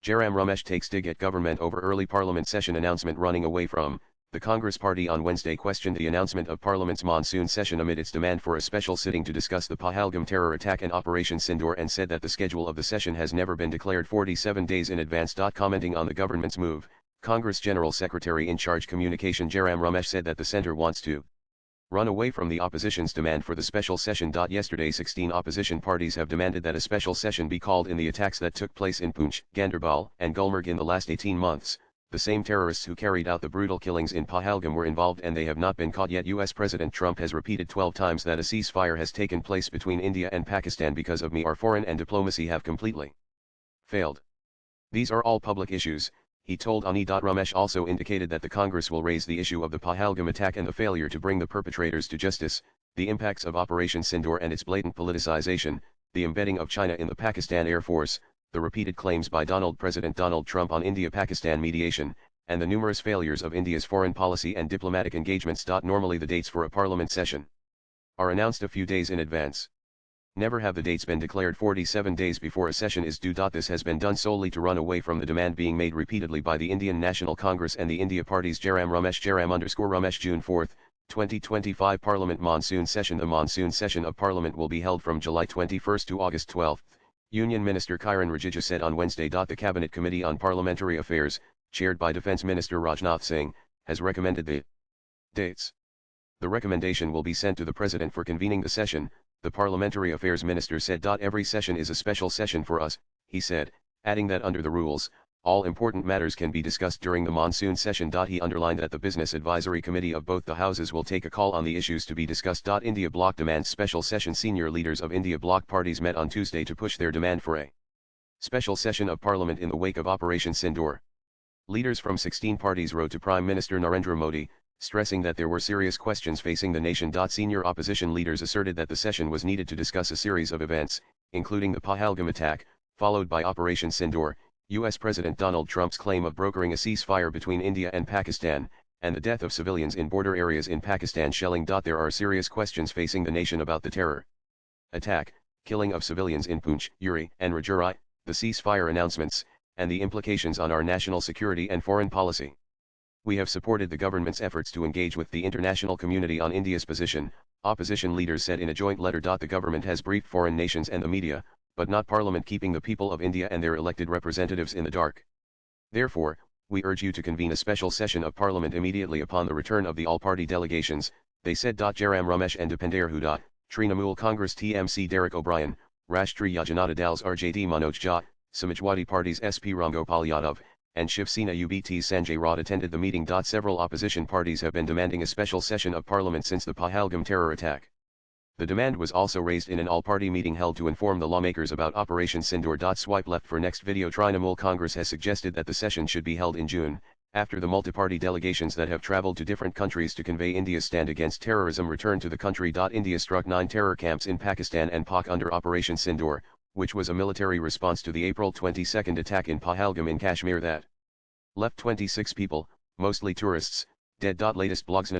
Jairam Ramesh takes dig at government over early parliament session announcement running away from. The Congress party on Wednesday questioned the announcement of Parliament's monsoon session amid its demand for a special sitting to discuss the Pahalgam terror attack and Operation Sindoor, and said that the schedule of the session has never been declared 47 days in advance. Commenting on the government's move, Congress General Secretary in charge Communication Jairam Ramesh said that the centre wants to run away from the opposition's demand for the special session. Yesterday 16 opposition parties have demanded that a special session be called in the attacks that took place in Poonch, Ganderbal, and Gulmarg in the last 18 months. The same terrorists who carried out the brutal killings in Pahalgam were involved and they have not been caught yet. US President Trump has repeated 12 times that a ceasefire has taken place between India and Pakistan because of me. Our foreign and diplomacy have completely failed. These are all public issues, he told Ani. Ramesh also indicated that the Congress will raise the issue of the Pahalgam attack and the failure to bring the perpetrators to justice, the impacts of Operation Sindoor and its blatant politicization, the embedding of China in the Pakistan Air Force, the repeated claims by President Donald Trump on India-Pakistan mediation, and the numerous failures of India's foreign policy and diplomatic engagements. Normally the dates for a parliament session are announced a few days in advance. Never have the dates been declared 47 days before a session is due. This has been done solely to run away from the demand being made repeatedly by the Indian National Congress and the India parties. Jairam Ramesh Jairam_Ramesh June 4, 2025 Parliament Monsoon Session. The monsoon session of Parliament will be held from July 21 to August 12. Union Minister Kiran Rijiju said on Wednesday. The Cabinet Committee on Parliamentary Affairs, chaired by Defence Minister Rajnath Singh, has recommended the dates. The recommendation will be sent to the President for convening the session, the Parliamentary Affairs Minister said. Every session is a special session for us, he said, adding that under the rules, all important matters can be discussed during the monsoon session. He underlined that the Business Advisory Committee of both the houses will take a call on the issues to be discussed. India Bloc demands special session. Senior leaders of India Bloc parties met on Tuesday to push their demand for a special session of Parliament in the wake of Operation Sindoor. Leaders from 16 parties wrote to Prime Minister Narendra Modi, stressing that there were serious questions facing the nation. Senior opposition leaders asserted that the session was needed to discuss a series of events, including the Pahalgam attack, followed by Operation Sindoor, U.S. President Donald Trump's claim of brokering a ceasefire between India and Pakistan, and the death of civilians in border areas in Pakistan. Shelling. There are serious questions facing the nation about the terror attack, killing of civilians in Poonch, Uri, and Rajouri, the ceasefire announcements, and the implications on our national security and foreign policy. We have supported the government's efforts to engage with the international community on India's position, opposition leaders said in a joint letter. The government has briefed foreign nations and the media, but not Parliament, keeping the people of India and their elected representatives in the dark. Therefore, we urge you to convene a special session of Parliament immediately upon the return of the all-party delegations, they said. Jairam Ramesh and Dipender Huda, Trinamool Congress TMC Derek O'Brien, Rashtriya Janata Dal's RJD Manoj Jha, Samajwadi Party's SP Ramgopal Yadav, and Shiv Sena UBT's Sanjay Raut attended the meeting. Several opposition parties have been demanding a special session of Parliament since the Pahalgam terror attack. The demand was also raised in an all-party meeting held to inform the lawmakers about Operation Sindoor. Swipe left for next video. Trinamool Congress has suggested that the session should be held in June, after the multi-party delegations that have travelled to different countries to convey India's stand against terrorism returned to the country. India struck 9 terror camps in Pakistan and Pak under Operation Sindoor, which was a military response to the April 22 attack in Pahalgam in Kashmir that left 26 people, mostly tourists, dead. Latest blogs.